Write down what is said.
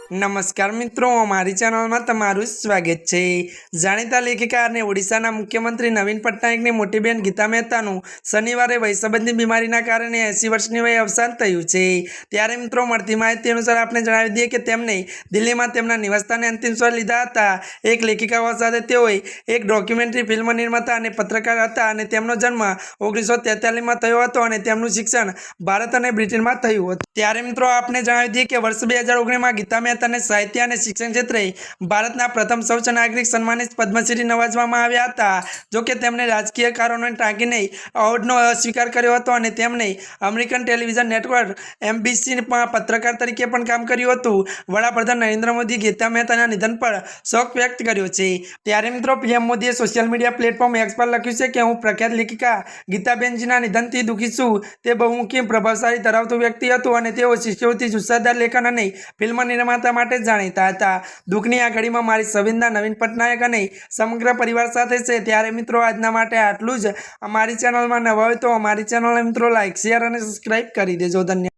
नमस्कार मित्रों, अमारी चैनल में तमारुं स्वागत है। जाणीता लेखिका और ओडिशाना मुख्यमंत्री नवीन पटनायकनी मोटी बहन गीता मेहतानुं शनिवारे वयसंबंधी बीमारीना कारणे 80 वर्षनी वये अवसान थयुं छे। त्यारे मित्रों, मळती माहिती अनुसार आपने जणावी दीए के तेमणे दिल्हीमां तेमना निवासस्थाने अंतिम श्वास लीधा हता। एक लेखिका होवा साथे तेओए एक डॉक्यूमेंटरी फिल्म निर्माता अने पत्रकार हता अने तेमनो जन्म 1943 में थयो हतो अने तेमनुं शिक्षण भारत अने ब्रिटनमां थयुं हतुं। त्यारे मित्रों, आपने जणावी दीए के वर्ष 2019 में गीता मेहता ने साहित्य और शिक्षण क्षेत्रे भारतना प्रथम सर्वोच्च नागरिक सम्मानित पद्मश्री नवाजवामां आव्या हता। जो कि तेमणे राजकीय कारणोने टांकीने अवॉर्डनो अस्वीकार कर्यो हतो अने तेमणे अमेरिकन टेलिविजन नेटवर्क एमबीसी में पत्रकार तरीके पण काम कर्युं हतुं। वडाप्रधान नरेंद्र मोदी गीता मेहताना निधन पर शोक व्यक्त कर्यो छे। त्यारे मित्रों, पीएम मोदीए सोशियल मीडिया प्लेटफॉर्म एक्स पर लख्युं छे के हूँ प्रख्यात लेखिका गीताबेनजीना निधनथी दुखी छुं। ते बहुमुखी प्रभावशाળી धरावतो व्यक्ति हतुं अने तेओ शिष्यवृत्ति जुस्सादार लेखन अने फिल्म निर्माता माटे जाणीता हता। दुखनी आ घड़ीमां मारी संवेदना नवीन पटनायक अने समग्र परिवार साथे छे। त्यारे मित्रों, आजना माटे आटલું જ। અમારી ચેનલમાં નવા હોય તો અમારી ચેનલને મિત્રો લાइक शेर અને સબસ્क्राइब કરી દેજો। धन्यवाद।